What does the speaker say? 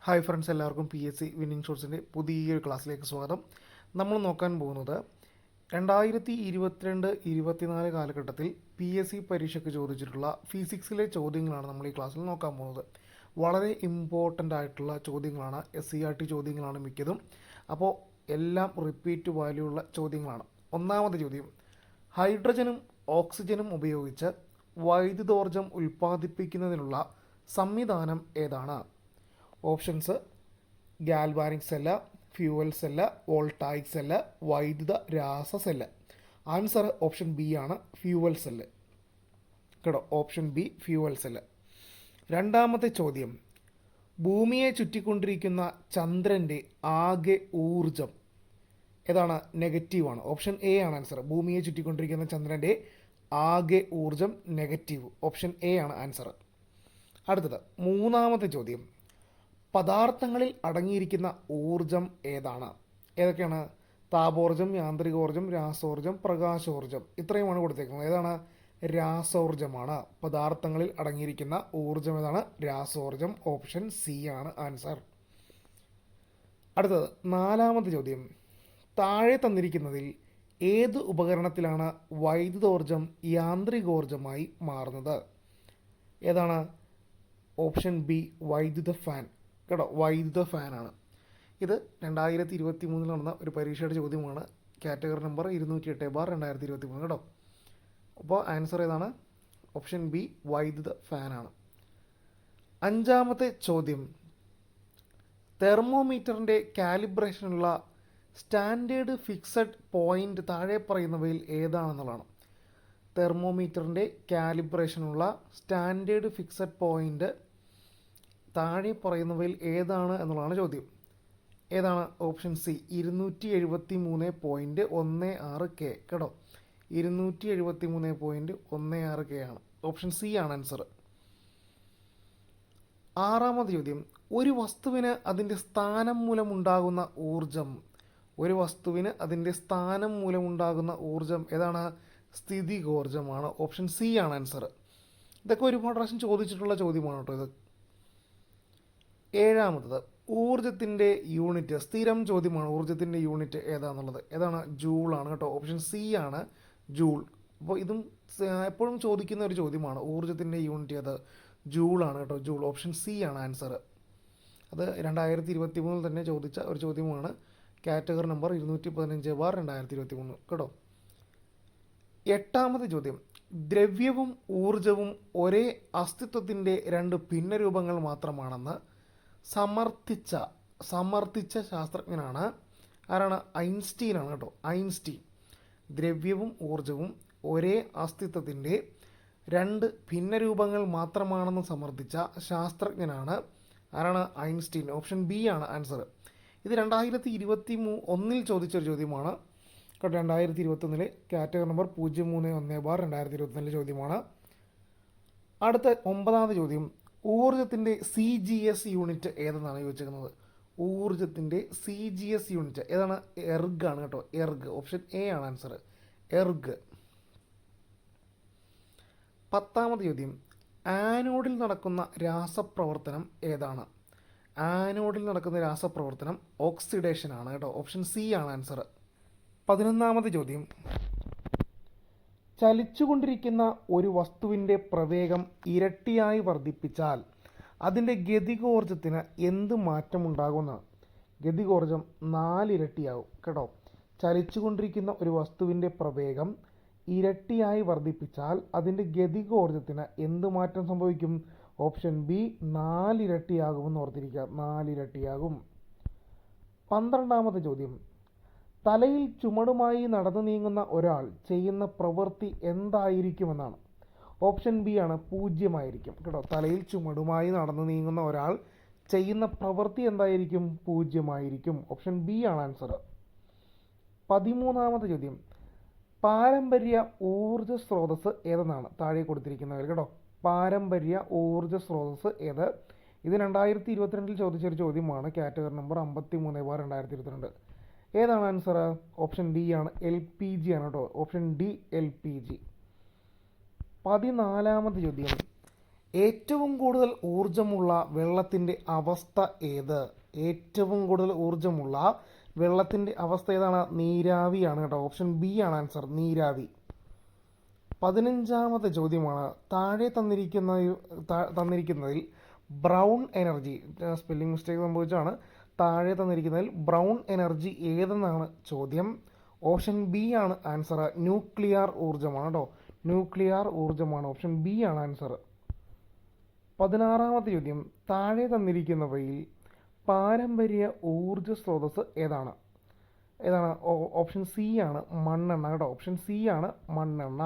Hi friends, എല്ലാവർക്കും P S C winning ഷോട്ട്സിൻ്റെ പുതിയൊരു ക്ലാസ്സിലേക്ക് സ്വാഗതം. നമ്മൾ നോക്കാൻ പോകുന്നത് 2022-24 കാലഘട്ടത്തിൽ പി എസ് സി പരീക്ഷയ്ക്ക് ചോദിച്ചിട്ടുള്ള ഫിസിക്സിലെ ചോദ്യങ്ങളാണ് നമ്മൾ ഈ ക്ലാസ്സിൽ നോക്കാൻ പോകുന്നത്. വളരെ ഇമ്പോർട്ടൻ്റ് ആയിട്ടുള്ള ചോദ്യങ്ങളാണ്, SCERT ചോദ്യങ്ങളാണ് മിക്കതും. അപ്പോൾ എല്ലാം റിപ്പീറ്റ് വാല്യൂ ഉള്ള ചോദ്യങ്ങളാണ്. ഒന്നാമത്തെ ചോദ്യം: ഹൈഡ്രജനും ഓക്സിജനും ഉപയോഗിച്ച് വൈദ്യുതോർജ്ജം ഉൽപ്പാദിപ്പിക്കുന്നതിനുള്ള സംവിധാനം ഏതാണ്? Options: galvanic cell, fuel cell, voltaic cell, വൈദ്യുത രാസ സെല്ല്. ആൻസർ ഓപ്ഷൻ ബി ആണ്, ഫ്യൂവൽ സെല്ല്. കേട്ടോ, ഓപ്ഷൻ ബി ഫ്യൂവൽ സെല്ല്. രണ്ടാമത്തെ ചോദ്യം: ഭൂമിയെ ചുറ്റിക്കൊണ്ടിരിക്കുന്ന ചന്ദ്രൻ്റെ ആകെ ഊർജം ഏതാണ്? നെഗറ്റീവാണ്. ഓപ്ഷൻ എ ആണ് ആൻസർ. ഭൂമിയെ ചുറ്റിക്കൊണ്ടിരിക്കുന്ന ചന്ദ്രൻ്റെ ആകെ ഊർജം നെഗറ്റീവ്. ഓപ്ഷൻ എ ആണ് ആൻസർ. അടുത്തത് മൂന്നാമത്തെ ചോദ്യം: പദാർത്ഥങ്ങളിൽ അടങ്ങിയിരിക്കുന്ന ഊർജം ഏതാണ്? ഏതൊക്കെയാണ്? താപോർജം, യാന്ത്രികോർജം, രാസോർജം, പ്രകാശോർജം. ഇത്രയുമാണ് കൊടുത്തേക്കുന്നത്. ഏതാണ്? രാസോർജമാണ്. പദാർത്ഥങ്ങളിൽ അടങ്ങിയിരിക്കുന്ന ഊർജം ഏതാണ്? രാസോർജം. ഓപ്ഷൻ സി ആണ് ആൻസർ. അടുത്തത് നാലാമത്തെ ചോദ്യം: താഴെ തന്നിരിക്കുന്നതിൽ ഏത് ഉപകരണത്തിലാണ് വൈദ്യുതോർജം യാന്ത്രികോർജമായി മാറുന്നത്? ഏതാണ്? ഓപ്ഷൻ ബി വൈദ്യുത ഫാൻ. കേട്ടോ, വൈദ്യുത ഫാനാണ്. ഇത് 2023 നടന്ന ഒരു പരീക്ഷയുടെ ചോദ്യമാണ്. Category number 208/2023. കേട്ടോ, അപ്പോൾ ആൻസർ ഏതാണ്? ഓപ്ഷൻ ബി വൈദ്യുത ഫാനാണ്. അഞ്ചാമത്തെ ചോദ്യം: തെർമോമീറ്ററിൻ്റെ കാലിബ്രേഷനുള്ള സ്റ്റാൻഡേർഡ് ഫിക്സഡ് പോയിൻ്റ് താഴെ പറയുന്നവയിൽ ഏതാണെന്നുള്ളതാണ്. തെർമോമീറ്ററിൻ്റെ കാലിബ്രേഷനുള്ള സ്റ്റാൻഡേർഡ് ഫിക്സഡ് പോയിൻ്റ് താഴെ പറയുന്നവയിൽ ഏതാണ് എന്നുള്ളതാണ് ചോദ്യം. ഏതാണ്? Option C 273.16K. കേട്ടോ, 273.16K ആണ്. ഓപ്ഷൻ സി ആണ് ആൻസർ. ആറാമത് ചോദ്യം: ഒരു വസ്തുവിന് അതിൻ്റെ സ്ഥാനം മൂലമുണ്ടാകുന്ന ഊർജം. ഒരു വസ്തുവിന് അതിൻ്റെ സ്ഥാനം മൂലമുണ്ടാകുന്ന ഊർജം ഏതാണ്? സ്ഥിതികോർജമാണ്. ഓപ്ഷൻ സി ആണ് ആൻസർ. ഇതൊക്കെ ഒരുപാട് പ്രാവശ്യം ചോദിച്ചിട്ടുള്ള ചോദ്യമാണ് കേട്ടോ ഇത്. ഏഴാമത്തത്: ഊർജത്തിൻ്റെ യൂണിറ്റ്. സ്ഥിരം ചോദ്യമാണ്. ഊർജത്തിൻ്റെ യൂണിറ്റ് ഏതാണെന്നുള്ളത്. ഏതാണ്? ജൂളാണ്. കേട്ടോ, ഓപ്ഷൻ സി ആണ് ജൂൾ. അപ്പോൾ ഇതും എപ്പോഴും ചോദിക്കുന്ന ഒരു ചോദ്യമാണ്. ഊർജത്തിൻ്റെ യൂണിറ്റ് ഏത്? ജൂളാണ്. കേട്ടോ, ജൂൾ. ഓപ്ഷൻ സി ആണ് ആൻസർ. അത് 2023 തന്നെ ചോദിച്ച ഒരു ചോദ്യമാണ്. Category number 215/2023. കേട്ടോ. എട്ടാമത്തെ ചോദ്യം: ദ്രവ്യവും ഊർജവും ഒരേ അസ്തിത്വത്തിൻ്റെ രണ്ട് ഭിന്നരൂപങ്ങൾ മാത്രമാണെന്ന് സമർത്ഥിച്ച ശാസ്ത്രജ്ഞനാണ്. ആരാണ്? ഐൻസ്റ്റീൻ ആണ്. കേട്ടോ, ഐൻസ്റ്റീൻ. ദ്രവ്യവും ഊർജവും ഒരേ അസ്തിത്വത്തിൻ്റെ രണ്ട് ഭിന്നരൂപങ്ങൾ മാത്രമാണെന്ന് സമർത്ഥിച്ച ശാസ്ത്രജ്ഞനാണ്. ആരാണ്? ഐൻസ്റ്റീൻ. ഓപ്ഷൻ ബി ആണ് ആൻസർ. ഇത് 2021 ചോദിച്ചൊരു ചോദ്യമാണ്. കേട്ടോ, 2021 കാറ്റഗറി നമ്പർ 031/2021 ചോദ്യമാണ്. അടുത്ത ഒമ്പതാമത്തെ ചോദ്യം: ഊർജത്തിൻ്റെ CGS യൂണിറ്റ് ഏതെന്നാണ് ചോദിച്ചിരിക്കുന്നത്. ഊർജത്തിൻ്റെ CGS യൂണിറ്റ് ഏതാണ്? എർഗ് ആണ്. കേട്ടോ, എർഗ്. ഓപ്ഷൻ എ ആണ് ആൻസർ, എർഗ്. പത്താമത്തെ ചോദ്യം: ആനോഡിൽ നടക്കുന്ന രാസപ്രവർത്തനം ഏതാണ്? ആനോഡിൽ നടക്കുന്ന രാസപ്രവർത്തനം ഓക്സിഡേഷൻ ആണ്. കേട്ടോ, ഓപ്ഷൻ സി ആണ് ആൻസർ. 11ാമത്തെ ചോദ്യം: ചലിച്ചുകൊണ്ടിരിക്കുന്ന ഒരു വസ്തുവിൻ്റെ പ്രവേഗം ഇരട്ടിയായി വർദ്ധിപ്പിച്ചാൽ അതിൻ്റെ ഗതികോർജത്തിന് എന്ത് മാറ്റമുണ്ടാകുമെന്നാണ്. ഗതികോർജം 4 ഇരട്ടിയാകും. കേട്ടോ, ചലിച്ചുകൊണ്ടിരിക്കുന്ന ഒരു വസ്തുവിൻ്റെ പ്രവേഗം ഇരട്ടിയായി വർദ്ധിപ്പിച്ചാൽ അതിൻ്റെ ഗതികോർജത്തിന് എന്ത് മാറ്റം സംഭവിക്കും? ഓപ്ഷൻ ബി 4 ഇരട്ടിയാകുമെന്ന് ഓർത്തിരിക്കുക. 4 ഇരട്ടിയാകും. 12ാമത്തെ ചോദ്യം: തലയിൽ ചുമടുമായി നടന്നു നീങ്ങുന്ന ഒരാൾ ചെയ്യുന്ന പ്രവൃത്തി എന്തായിരിക്കുമെന്നാണ്. ഓപ്ഷൻ ബി ആണ് 0 ആയിരിക്കും. കേട്ടോ, തലയിൽ ചുമടുമായി നടന്നു നീങ്ങുന്ന ഒരാൾ ചെയ്യുന്ന പ്രവൃത്തി എന്തായിരിക്കും? 0 ആയിരിക്കും. ഓപ്ഷൻ ബി ആണ് ആൻസർ. 13ാമത്തെ ചോദ്യം: പാരമ്പര്യ ഊർജ സ്രോതസ് ഏതെന്നാണ് താഴെ കൊടുത്തിരിക്കുന്നവർ. കേട്ടോ, പാരമ്പര്യ ഊർജ സ്രോതസ് ഏത്? ഇത് 2022 ചോദിച്ചൊരു ചോദ്യമാണ്. Category number 53/2022. ഏതാണ് ആൻസർ? ഓപ്ഷൻ ഡി ആണ്, LPG ആണ്. കേട്ടോ, ഓപ്ഷൻ ഡി LPG. 14ാമത്തെ ചോദ്യം: ഏറ്റവും കൂടുതൽ ഊർജ്ജമുള്ള വെള്ളത്തിൻ്റെ അവസ്ഥ ഏത്? ഏറ്റവും കൂടുതൽ ഊർജ്ജമുള്ള വെള്ളത്തിൻ്റെ അവസ്ഥ ഏതാണ്? നീരാവിയാണ് കേട്ടോ. ഓപ്ഷൻ ബി ആണ് ആൻസർ, നീരാവി. 15ാമത്തെ ചോദ്യമാണ്. താഴെ തന്നിരിക്കുന്നതിൽ ബ്രൗൺ എനർജി, സ്പെല്ലിംഗ് മിസ്റ്റേക്ക് സംഭവിച്ചാണ്, താഴെ തന്നിരിക്കുന്നതിൽ ബ്രൗൺ എനർജി ഏതെന്നാണ് ചോദ്യം. ഓപ്ഷൻ ബി ആണ് ആൻസർ, ന്യൂക്ലിയർ ഊർജ്ജമാണ് കേട്ടോ. ന്യൂക്ലിയർ ഊർജ്ജമാണ്, ഓപ്ഷൻ ബി ആണ് ആൻസർ. 16ാമത്തെ ചോദ്യം. താഴെ തന്നിരിക്കുന്നവയിൽ പാരമ്പര്യ ഊർജ്ജ സ്രോതസ് ഏതാണ്? ഓപ്ഷൻ സി ആണ് മണ്ണെണ്ണ കേട്ടോ. ഓപ്ഷൻ സി ആണ് മണ്ണെണ്ണ.